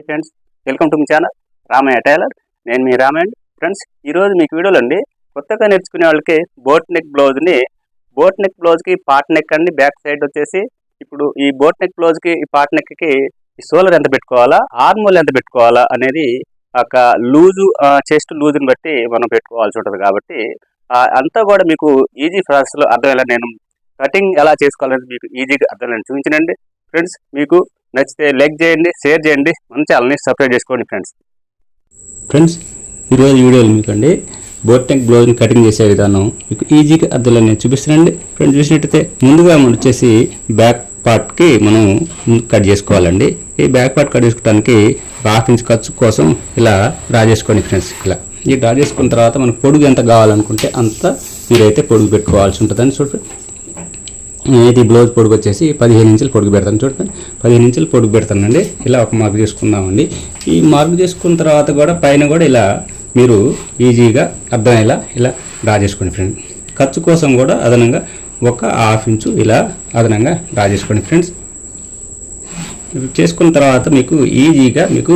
Friends, welcome to మీ channel Ramayya tailor. నేను మీ రామయ్య ఫ్రెండ్స్. ఈరోజు మీకు వీడియోలో అండి కొత్తగా నేర్చుకునే వాళ్ళకి బోట్ నెక్ బ్లౌజ్కి పార్ట్ నెక్ అండి. బ్యాక్ సైడ్ వచ్చేసి ఇప్పుడు ఈ బోట్ నెక్ బ్లౌజ్కి ఈ పార్ట్ నెక్కి ఈ సోలర్ ఎంత పెట్టుకోవాలా, ఆర్మోల్ ఎంత పెట్టుకోవాలా అనేది ఒక లూజు చెస్ట్ లూజ్ని బట్టి మనం పెట్టుకోవాల్సి ఉంటుంది. కాబట్టి అంతా కూడా మీకు ఈజీ ప్రాసెస్లో అర్థమయ్యేలా నేను కటింగ్ ఎలా చేసుకోవాలని మీకు ఈజీగా అర్థమయ్యేలా చూపించనండి ఫ్రెండ్స్. మీకు నచ్చితే లైక్ చేయండి, షేర్ చేయండి, మన ఛానల్ని సబ్స్క్రైబ్ చేసుకోండి ఫ్రెండ్స్. ఈరోజు వీడియోలు మీకండి బోట్ నెక్ బ్లౌజ్ని కటింగ్ చేసే విధానం మీకు ఈజీగా అర్థంలో నేను చూపిస్తానండి ఫ్రెండ్స్. చూసినట్టయితే ముందుగా మనం వచ్చేసి బ్యాక్ పార్ట్కి మనం కట్ చేసుకోవాలండి. ఈ బ్యాక్ పార్ట్ కట్ చేసుకోవడానికి 1/2 ఇంచ్ ఖర్చు కోసం ఇలా డ్రా చేసుకోండి ఫ్రెండ్స్. ఇలా ఈ డ్రా చేసుకున్న తర్వాత మనకు పొడుగు ఎంత కావాలనుకుంటే అంత మీరైతే పొడుగు పెట్టుకోవాల్సి ఉంటుందని చూడండి. ఇది బ్లౌజ్ పొడుగు వచ్చేసి 15 ఇంచులు పొడుగు పెడతాను. చూడండి, 15 ఇంచులు పొడుగు పెడతానండి. ఇలా ఒక మార్క్ చేసుకుందామండి. ఈ మార్క్ చేసుకున్న తర్వాత కూడా పైన కూడా ఇలా మీరు ఈజీగా అర్థమయ్యేలా ఇలా డ్రా చేసుకోండి ఫ్రెండ్స్. ఖర్చు కోసం కూడా అదనంగా ఒక 1/2 ఇంచు ఇలా అదనంగా డ్రా చేసుకోండి ఫ్రెండ్స్. చేసుకున్న తర్వాత మీకు ఈజీగా మీకు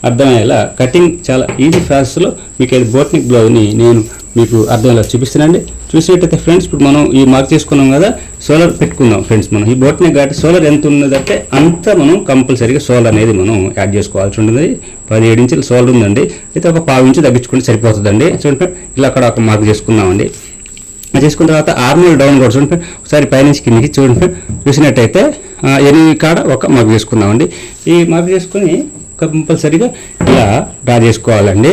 అర్థమయ్యేలా కటింగ్ చాలా ఈజీ ప్రాసెస్లో మీకు అది బోట్ నెక్ బ్లౌజ్ని నేను మీకు అర్థమయ్యేలా చూపిస్తానండి. చూసినట్టయితే ఫ్రెండ్స్, ఇప్పుడు మనం ఈ మార్క్ చేసుకున్నాం కదా, సోలర్ పెట్టుకుందాం ఫ్రెండ్స్. మనం ఈ బోట్ నెక్ కాబట్టి సోలర్ ఎంత ఉన్నదంటే అంత మనం కంపల్సరీగా సోలర్ అనేది మనం యాడ్ చేసుకోవాల్సి ఉంటుంది. 17 ఇంచుల సోలర్ ఉందండి, అయితే ఒక 1/2 ఇంచు తగ్గించుకుంటే సరిపోతుందండి. చూడండి, ఇలా అక్కడ ఒక మార్క్ చేసుకుందామండి. చేసుకున్న తర్వాత ఆర్మోల్ డౌన్ కూడా చూడండి, ఒకసారి పైనుంచి కిందికి చూడండి. చూసినట్టయితే 8 కాడ ఒక మార్క్ చేసుకుందామండి. ఈ మార్క్ చేసుకొని కంపల్సరీగా ఇలా డ్రా చేసుకోవాలండి.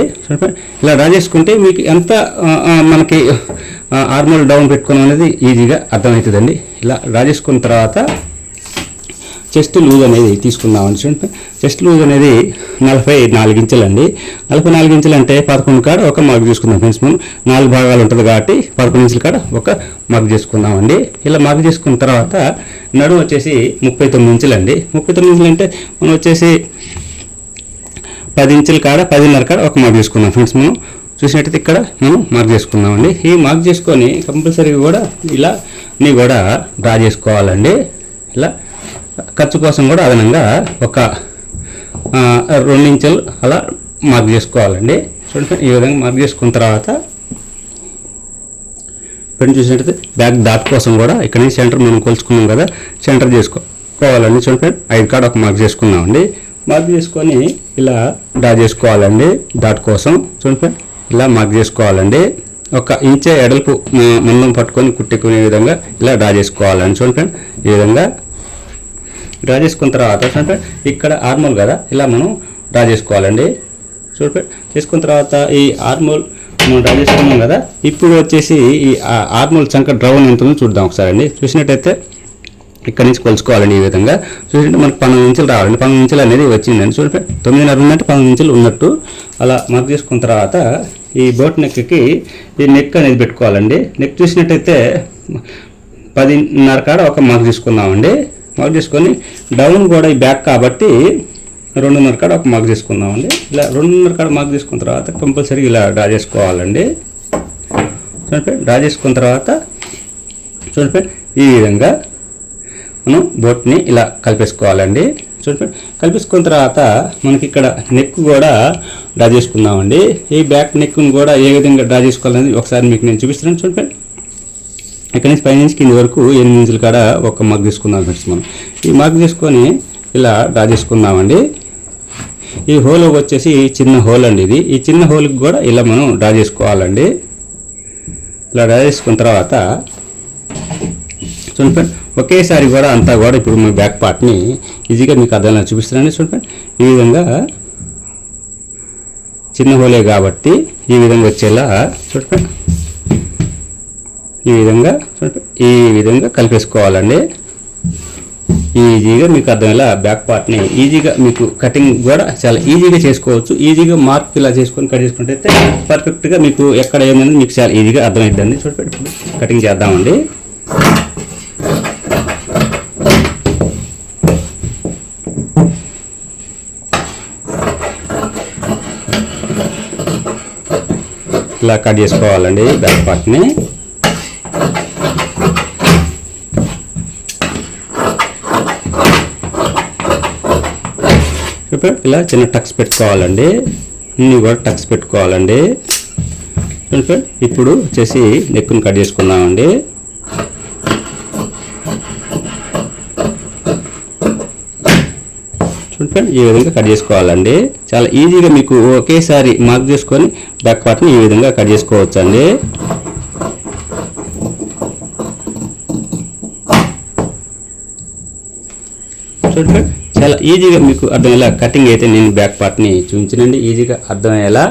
ఇలా డ్రా చేసుకుంటే మీకు ఎంత మనకి ఆర్మోల్ డౌన్ పెట్టుకోవడం అనేది ఈజీగా అర్థమవుతుందండి. ఇలా డ్రా చేసుకున్న తర్వాత చెస్ట్ లూజ్ అనేది తీసుకుందామండి. చూడండి, చెస్ట్ లూజ్ అనేది 44 ఇంచులు అండి. 44 ఇంచులు అంటే 11 కాడ ఒక మార్క్ చేసుకుందాం ఫ్రెండ్స్. మనం 4 భాగాలు ఉంటుంది కాబట్టి 11 ఇంచుల కాడ ఒక మార్క్ చేసుకుందామండి. ఇలా మార్క్ చేసుకున్న తర్వాత నడుము వచ్చేసి 39 ఇంచులు అండి. 39 ఇంచులు అంటే మనం వచ్చేసి 10 ఇంచుల కాడ 10.5 కాడ ఒక మార్క్ చేసుకుందాం ఫ్రెండ్స్. మనం చూసినట్టయితే ఇక్కడ మనం మార్క్ చేసుకుందామండి. ఈ మార్క్ చేసుకొని కంపల్సరీగా కూడా ఇలా నీ కూడా డ్రా చేసుకోవాలండి. ఇలా ఖర్చు కోసం కూడా అదనంగా ఒక 2 ఇంచులు అలా మార్క్ చేసుకోవాలండి. చూడండి, ఈ విధంగా మార్క్ చేసుకున్న తర్వాత ఫ్రెండ్ చూసినట్టయితే బ్యాక్ డాట్ కోసం కూడా ఇక్కడ నుంచి సెంటర్ మనం కొలుచుకున్నాం కదా, సెంటర్ చేసుకోవాలండి. చూడండి, 5 కాడ ఒక మార్క్ చేసుకున్నామండి. మార్క్ చేసుకొని ఇలా డ్రా చేసుకోవాలండి. డాట్ కోసం చూడండి ఇలా మార్క్ చేసుకోవాలండి. 1 ఇంచ్ ఎడల్పు మందం పట్టుకొని కుట్టుకునే విధంగా ఇలా డ్రా చేసుకోవాలండి. చూడండి, ఈ విధంగా డ్రా చేసుకున్న తర్వాత చూడండి ఇక్కడ ఆర్మోల్ కదా, ఇలా మనం డ్రా చేసుకోవాలండి. చూడండి, చేసుకున్న తర్వాత ఈ ఆర్మోల్ మనం డ్రా చేసుకున్నాం కదా, ఇప్పుడు వచ్చేసి ఈ ఆర్మోల్ చంక డ్రౌన్ ఎంత ఉందో చూద్దాం ఒకసారి అండి. చూసినట్టయితే ఇక్కడ నుంచి కొలుచుకోవాలండి. ఈ విధంగా చూసినట్టు మనకు 12 ఇంచులు రావాలండి. 12 ఇంచులు అనేది వచ్చిందండి. చూడండి, 9.5 ఉందంటే 12 ఇంచులు ఉన్నట్టు అలా మార్క్ చేసుకున్న తర్వాత ఈ బోట్ నెక్కి ఈ నెక్ అనేది పెట్టుకోవాలండి. నెక్ చూసినట్టయితే 10.5 కాడ ఒక మార్క్ తీసుకుందామండి. మార్క్ చేసుకొని డౌన్ కూడా ఈ బ్యాక్ కాబట్టి 2.5 కాడ ఒక మార్క్ చేసుకుందామండి. ఇలా 2.5 కాడ మార్క్ చేసుకున్న తర్వాత కంపల్సరీ ఇలా డ్రా చేసుకోవాలండి. చూడండి, డ్రా చేసుకున్న తర్వాత చూడండి ఈ విధంగా మనం బోట్ని ఇలా కలిపేసుకోవాలండి. చూడండి, కలిపేసుకున్న తర్వాత మనకి ఇక్కడ నెక్ కూడా డ్రా చేసుకుందామండి. ఈ బ్యాక్ నెక్ని కూడా ఏ విధంగా డ్రా చేసుకోవాలనేది ఒకసారి మీకు నేను చూపిస్తున్నాను. చూడండి, ఇక్కడ నుంచి పై నుంచి కింది వరకు 8 ఇంచుల కాడ ఒక మార్క్ తీసుకుందాం ఫ్రెండ్స్. మనం ఈ మార్క్ చేసుకొని ఇలా డ్రా చేసుకుందామండి. ఈ హోల్ వచ్చేసి చిన్న హోల్ అండి. ఇది ఈ చిన్న హోల్కి కూడా ఇలా మనం డ్రా చేసుకోవాలండి. ఇలా డ్రా చేసుకున్న తర్వాత చూడండి, ఒకేసారి కూడా అంతా కూడా ఇప్పుడు మీ బ్యాక్ పార్ట్ని ఈజీగా మీకు అర్థంగా చూపిస్తున్నాను. చూడండి, ఈ విధంగా చిన్న హోలే కాబట్టి ఈ విధంగా వచ్చేలా చూడండి, ఈ విధంగా కలిపేసుకోవాలండి. ఈజీగా మీకు అర్థమయ్యేలా బ్యాక్ పార్ట్ని ఈజీగా మీకు కటింగ్ కూడా చాలా ఈజీగా చేసుకోవచ్చు. ఈజీగా మార్క్ ఇలా చేసుకొని కట్ చేసుకుంటే పర్ఫెక్ట్గా మీకు ఎక్కడ ఏమైనా మీకు చాలా ఈజీగా అర్థమవుతుందండి. చూడండి, కటింగ్ చేద్దామండి. ఇలా కట్ చేసుకోవాలండి బ్యాక్ పార్ట్ని. ఇప్పుడు ఇలా చిన్న టక్స్ పెట్టుకోవాలండి, అన్నీ కూడా టక్స్ పెట్టుకోవాలండి. ఇప్పుడు వచ్చేసి నెక్కును కట్ చేసుకుందామండి. చూడండి ఈ విధంగా కట్ చేసుకోవాలండి. చాలా ఈజీగా మీకు ఒకేసారి మార్క్ చేసుకొని బ్యాక్ పార్ట్ని ఈ విధంగా కట్ చేసుకోవచ్చు అండి. చూడండి చాలా ఈజీగా మీకు అర్థమయ్యేలా కటింగ్ అయితే నేను బ్యాక్ పార్ట్ని చూపించినండి, ఈజీగా అర్థమయ్యేలా.